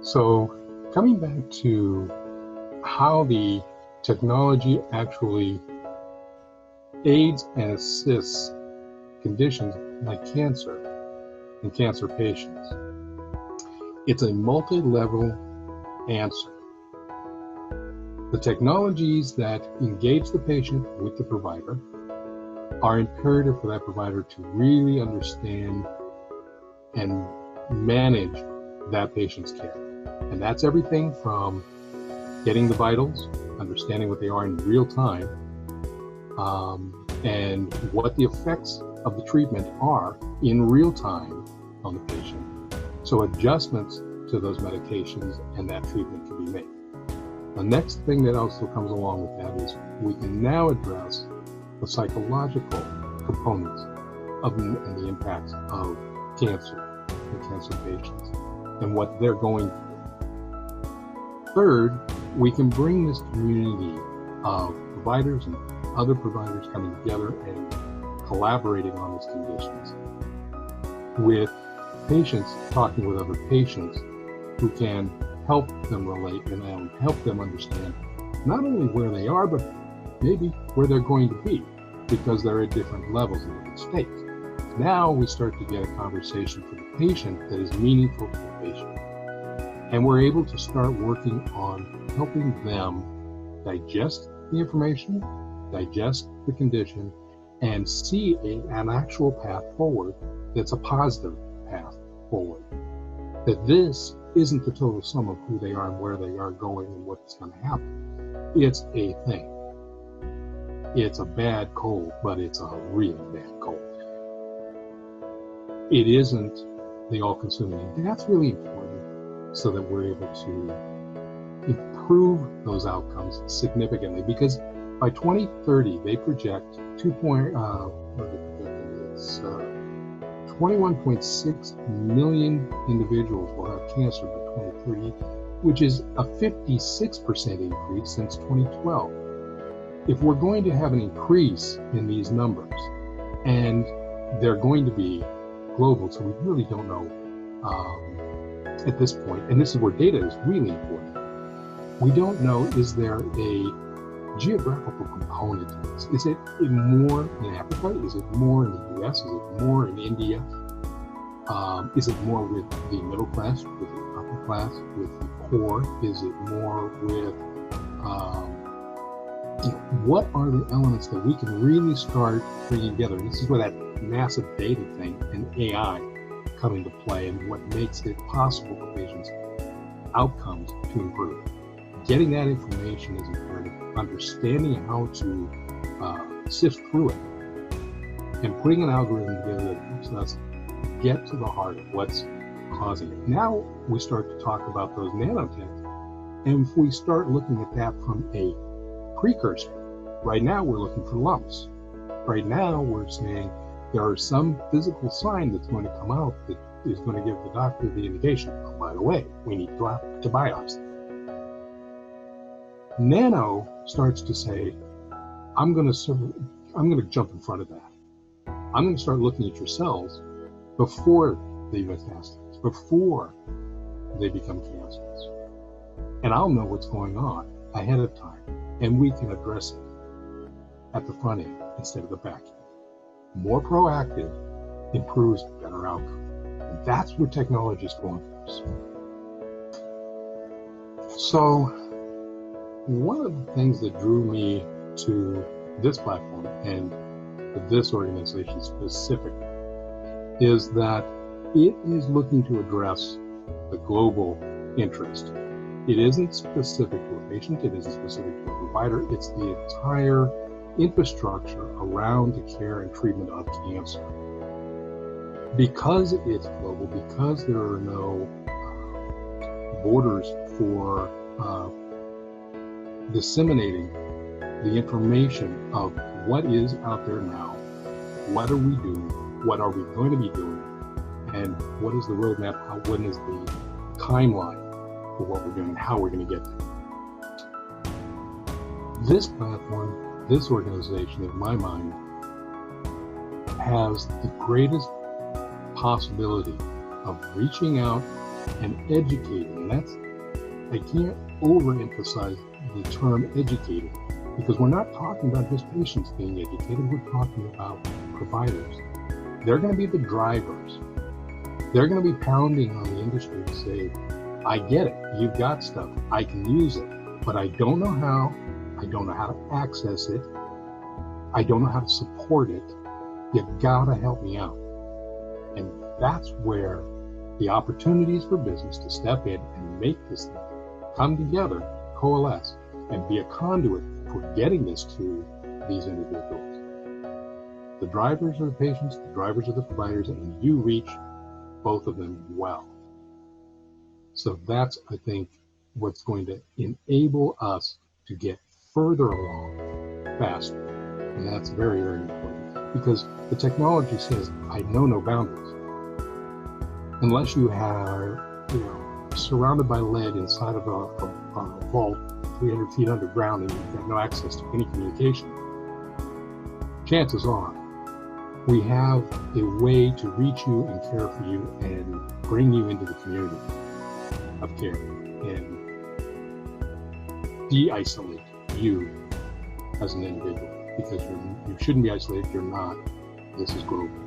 So coming back to how the technology actually aids and assists conditions like cancer and cancer patients, it's a multi-level answer. The technologies that engage the patient with the provider are imperative for that provider to really understand and manage that patient's care. And that's everything from getting the vitals, understanding what they are in real time, and what the effects of the treatment are in real time on the patient. So adjustments to those medications and that treatment can be made. The next thing that also comes along with that is we can now address the psychological components of and the impacts of cancer and cancer patients and what they're going through. Third, we can bring this community of providers and other providers coming together and collaborating on these conditions, with patients talking with other patients who can help them relate and help them understand not only where they are, but maybe where they're going to be, because they're at different levels and different states. Now we start to get a conversation for the patient that is meaningful to the patient. And we're able to start working on helping them digest the information, digest the condition, and see an actual path forward that's a positive path forward. That this isn't the total sum of who they are and where they are going and what's going to happen. It's a thing. It's a bad cold, but it's a really bad cold. It isn't the all-consuming. And that's really important so that we're able to improve those outcomes significantly, because by 2030 they project 21.6 million individuals will have cancer by 2030, which is a 56% increase since 2012. If we're going to have an increase in these numbers, and they're going to be global, so we really don't know at this point, and this is where data is really important. We don't know, is there a geographical component to this? Is it more in Africa? Is it more in the US? Is it more in India? Is it more with the middle class, with the upper class, with the poor? Is it more with, what are the elements that we can really start bringing together? And this is where that massive data thing and AI come into play, and what makes it possible for patients' outcomes to improve. Getting that information is imperative. Understanding how to sift through it, and putting an algorithm together that helps us get to the heart of what's causing it. Now we start to talk about those nanotech, and if we start looking at that from a precursor, right now we're looking for lumps. Right now we're saying there are some physical sign that's going to come out that is going to give the doctor the indication, oh, by the way, we need to biopsy. Nano starts to say, I'm going to jump in front of that. I'm going to start looking at your cells before they metastasize, before they become cancerous. And I'll know what's going on ahead of time, and we can address it at the front end instead of the back end. More proactive improves better outcome. And that's where technology is going for us. So one of the things that drew me to this platform and this organization specifically is that it is looking to address the global interest. It isn't specific to a patient, it isn't specific to a provider, it's the entire infrastructure around the care and treatment of cancer. Because it's global, because there are no borders for disseminating the information of what is out there now, what are we doing, what are we going to be doing, and what is the roadmap, when is the timeline for what we're doing, and how we're going to get there. This platform, this organization, in my mind, has the greatest possibility of reaching out and educating. I can't overemphasize the term educating, because we're not talking about just patients being educated, we're talking about providers. They're going to be the drivers. They're going to be pounding on the industry to say, I get it, you've got stuff, I can use it, but I don't know how, I don't know how to access it, I don't know how to support it, you've got to help me out. And that's where the opportunities for business to step in and make this thing come together, coalesce, and be a conduit for getting this to these individuals. The drivers are the patients, the drivers are the providers, and you reach both of them well. So that's, I think, what's going to enable us to get further along faster. And that's very, very important, because the technology says, I know no boundaries. Unless you are, surrounded by lead inside of a vault 300 feet underground and you've got no access to any communication, chances are we have a way to reach you and care for you and bring you into the community of care and de-isolate you as an individual, because you shouldn't be isolated. You're not. This is global.